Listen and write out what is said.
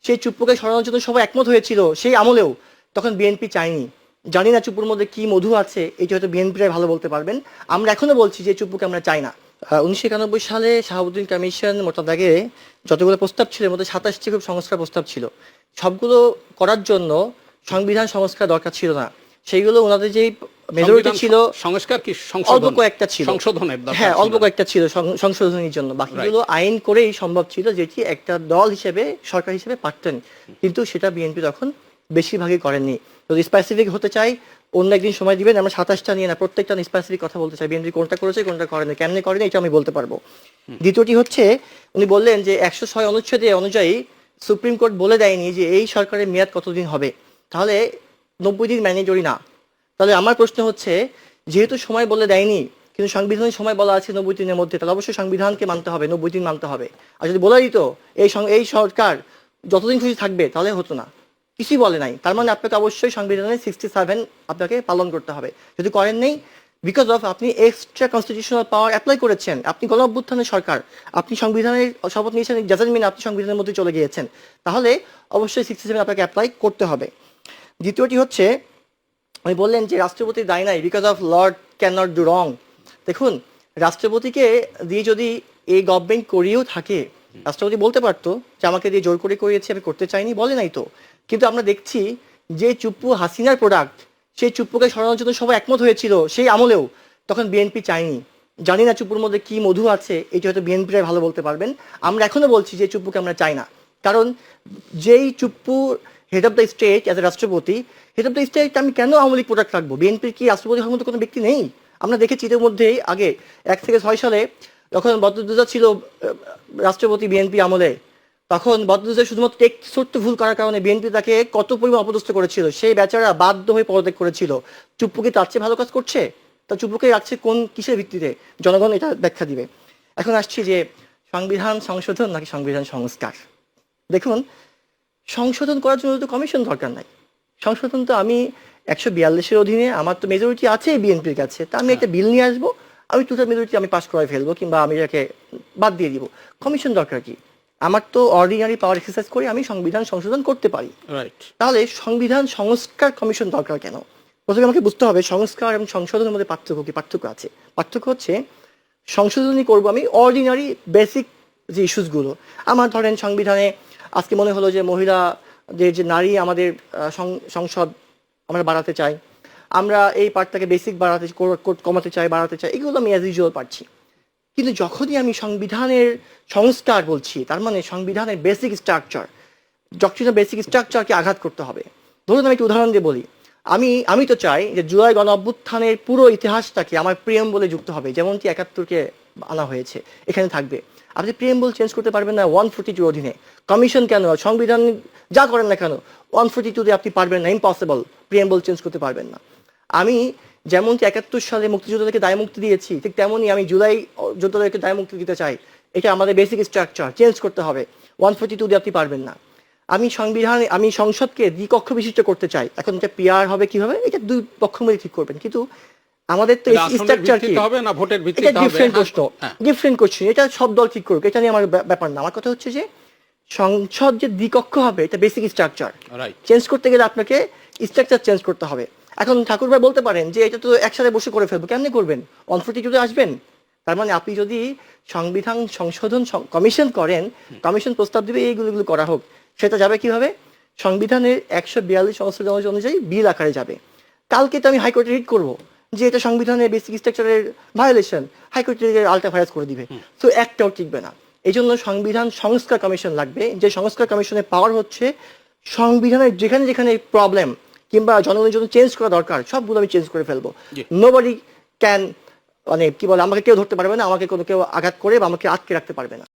সেই চুপ্পুকে সরানোর জন্য সবাই একমত হয়েছিল সেই আমলেও, তখন বিএনপি চায়নি। জানি না চুপ্পুর মধ্যে কি মধু আছে, এটি হয়তো বিএনপিরাই ভালো বলতে পারবেন। আমরা এখনো বলছি যে চুপ্পুকে আমরা চাই না। 1991 সালে শাহাবুদ্দিন কমিশন মোতাবেকে যতগুলো প্রস্তাব ছিল, এর মধ্যে 27টি খুব সংস্কার প্রস্তাব ছিল। সবগুলো করার জন্য সংবিধান সংস্কার দরকার ছিল না। সেইগুলো ওনাদের যেই মেজরিটি ছিল, সংস্কার কি অল্প কয়েকটা ছিল, সংশোধনের দরকার, হ্যাঁ অল্প কয়েকটা ছিল সংশোধনের জন্য, বাকিগুলো আইন করেই সম্ভব ছিল, যেটি একটা দল হিসেবে সরকার হিসেবে পারতেন। কিন্তু সেটা বিএনপি তখন বেশিরভাগই করেননি। যদি স্পেসিফিক হতে চাই অন্য একদিন সময় দিবেন, আমরা 27টা নিয়ে না প্রত্যেকটা স্পেসিফিক কথা বলতে চাই, বিএনপি কোনটা করেছে কোনটা করেনি, কেমনে করেনি, এটা আমি বলতে পারবো। দ্বিতীয়টি হচ্ছে, উনি বললেন যে 106 অনুচ্ছেদে অনুযায়ী সুপ্রিম কোর্ট বলে দেয়নি যে এই সরকারের মেয়াদ কতদিন হবে, তাহলে 90 দিন ম্যান্ডেটরি না। তাহলে আমার প্রশ্ন হচ্ছে, যেহেতু সময় বলে দেয়নি কিন্তু সংবিধানের সময় বলা আছে 90 দিনের মধ্যে, তাহলে অবশ্যই সংবিধানকে মানতে হবে, 90 দিন মানতে হবে। আর যদি বলে দিত এই সরকার যতদিন খুশি থাকবে, তাহলে হতো না। কিছুই বলে নাই, তার মানে আপনাকে অবশ্যই সংবিধানের 67 আপনাকে পালন করতে হবে। যদি করেন নেই, বিকজ অফ আপনি এক্সট্রা কনস্টিটিউশনাল পাওয়ার অ্যাপ্লাই করেছেন, আপনি গণ অভ্যুত্থানের সরকার, আপনি সংবিধানের শপথ নিয়েছেন, ডাজন্ট মিন আপনি সংবিধানের মধ্যে চলে গিয়েছেন, তাহলে অবশ্যই 67 আপনাকে অ্যাপ্লাই করতে হবে। দ্বিতীয়টি হচ্ছে, উনি বললেন যে রাষ্ট্রপতির দায় নাই, because of Lord can not do রং। দেখুন, রাষ্ট্রপতিকে দিয়ে যদি এই গভর্নমেন্ট করিয়েও থাকে, রাষ্ট্রপতি বলতে পারতো যে আমাকে দিয়ে জোর করে করিয়েছে, আমি করতে চাইনি, বলে নাই তো। কিন্তু আমরা দেখছি যে চুপ্পু হাসিনার প্রোডাক্ট, সেই চুপ্পুকে সরানোর জন্য সবাই একমত হয়েছিল সেই আমলেও, তখন বিএনপি চায়নি। জানি না চুপ্পুর মধ্যে কি মধু আছে, এটি হয়তো বিএনপিরাই ভালো বলতে পারবেন। আমরা এখনো বলছি যে চুপ্পুকে আমরা চাই না, কারণ যেই Chuppu head of the state as a রাষ্ট্রপতি, হেড অফ দ্য স্টেট আমি কেন আওয়ামী লীগ প্রোডাক্ট রাখবো? বিএনপির কি রাষ্ট্রপতি হওয়ার মতো কোনো ব্যক্তি নেই? আমরা দেখেছি এর মধ্যে আগে 1 থেকে 6 সালে যখন বদরুদ্দোজা ছিল রাষ্ট্রপতি বিএনপি আমলে, তখন বদরুদ্দোজা শুধুমাত্র এক ছোট্ট ভুল করার কারণে বিএনপি তাকে কত পরিমাণ অপদস্থ করেছিল, সেই বেচারা বাধ্য হয়ে পদত্যাগ করেছিল। চুপ্পুকে তার চেয়ে ভালো কাজ করছে? তা চুপ্পুকে রাখছে কোন কিসের ভিত্তিতে? জনগণ এটা ব্যাখ্যা দিবে। এখন আসছি যে সংবিধান সংশোধন নাকি সংবিধান সংস্কার। দেখুন, সংশোধন করার জন্য তো কমিশন দরকার নাই। সংশোধন তো আমি 142-এর অধীনে, আমার তো মেজরিটি আছে বিএনপির কাছে, তা আমি একটা বিল নিয়ে আসবো, আমি টোটাল মেজরিটি আমি পাস করাই ফেলবো, কিংবা আমি এটাকে বাদ দিয়ে দিব। কমিশন দরকার কি? আমার তো অর্ডিনারি পাওয়ার এক্সারসাইজ করে আমি সংবিধান সংশোধন করতে পারি। তাহলে সংবিধান সংস্কার কমিশন দরকার কেন? প্রথমে আমাকে বুঝতে হবে সংস্কার এবং সংশোধনের মধ্যে পার্থক্য কি। পার্থক্য আছে। পার্থক্য হচ্ছে, সংশোধনী করবো আমি অর্ডিনারি বেসিক যে ইস্যুসগুলো। আমার ধরেন সংবিধানে আজকে মনে হলো যে মহিলাদের যে নারী আমাদের সংসদ আমরা বাড়াতে চাই, আমরা এই পার্টটাকে বেসিক কমাতে চাই, বাড়াতে চাই, এগুলো আমি অ্যাজ ইউজুয়াল পারছি। কিন্তু যখনই আমি সংবিধানের সংস্কার বলছি, তার মানে সংবিধানের বেসিক স্ট্রাকচার, ডক্ট্রিনের বেসিক স্ট্রাকচারকে আঘাত করতে হবে। ধরুন আমি একটা উদাহরণ দিয়ে বলি, আমি তো চাই যে জুলাই গণ অভ্যুত্থানের পুরো ইতিহাসটাকে আমার প্রিয়াম্বলে যুক্ত হবে, যেমনটি 71-কে আনা হয়েছে, এখানে থাকবে। আপনি প্রিয়াম্বল চেঞ্জ করতে পারবেন না 142 অধীনে। কমিশন কেন, সংবিধান যা করেন না কেন, 142-তে আপনি পারবেন না, ইম্পসিবল, প্রিয়াম্বল চেঞ্জ করতে পারবেন না। আমি যেমনটি 71 সালে মুক্তিযোদ্ধাদেরকে দায় মুক্তি দিয়েছি, ঠিক তেমনই আমি জুলাই যোদ্ধাদেরকে দায় মুক্তি দিতে চাই। এটা আমাদের বেসিক স্ট্রাকচার, চেঞ্জ করতে হবে। 142 দিয়ে আপনি পারবেন না। আমি সংসদকে দ্বিকক্ষ বিশিষ্ট করতে চাই। এখন এটা পিআর হবে কি হবে, এটা দুই পক্ষ মিলে ঠিক করবেন। কিন্তু আমাদের তো স্ট্রাকচার কি হবে না ভোটের ভিত্তিতে হবে, ডিফারেন্ট প্রশ্ন, ডিফারেন্ট কোশ্চেন। এটা সব দল ঠিক করুক, এটা নিয়ে আমার ব্যাপার না। আমার কথা হচ্ছে যে সংসদ যে দ্বিকক্ষ হবে, এটা বেসিক স্ট্রাকচার। চেঞ্জ করতে গেলে আপনাকে স্ট্রাকচার চেঞ্জ করতে হবে। এখন ঠাকুর ভাই বলতে পারেন যে এটা তো একসাথে বসে করে ফেলবো, কেমনি করবেন? 142-তে আসবেন। তার মানে আপনি যদি সংবিধান সংশোধন কমিশন করেন, কমিশন প্রস্তাব দিবে এইগুলো করা হোক, সেটা যাবে কিভাবে? সংবিধানের 142 সংশোধন অনুযায়ী বিল আকারে যাবে। কালকে তো আমি হাইকোর্টে রিট করবো যে এটা সংবিধানের বেসিক স্ট্রাকচারের ভায়োলেশন, হাইকোর্টে আলটা ভাইরাস করে দিবে, তো একটাও টিকবে না। এই জন্য সংবিধান সংস্কার কমিশন লাগবে, যে সংস্কার কমিশনের পাওয়ার হচ্ছে সংবিধানের যেখানে যেখানে প্রবলেম কিংবা জনগণের জন্য চেঞ্জ করা দরকার, সবগুলো আমি চেঞ্জ করে ফেলবো। নোবডি ক্যান, মানে কি বলে, আমাকে কেউ ধরতে পারবে না, আমাকে কেউ আঘাত করে বা আমাকে আটকে রাখতে পারবে না।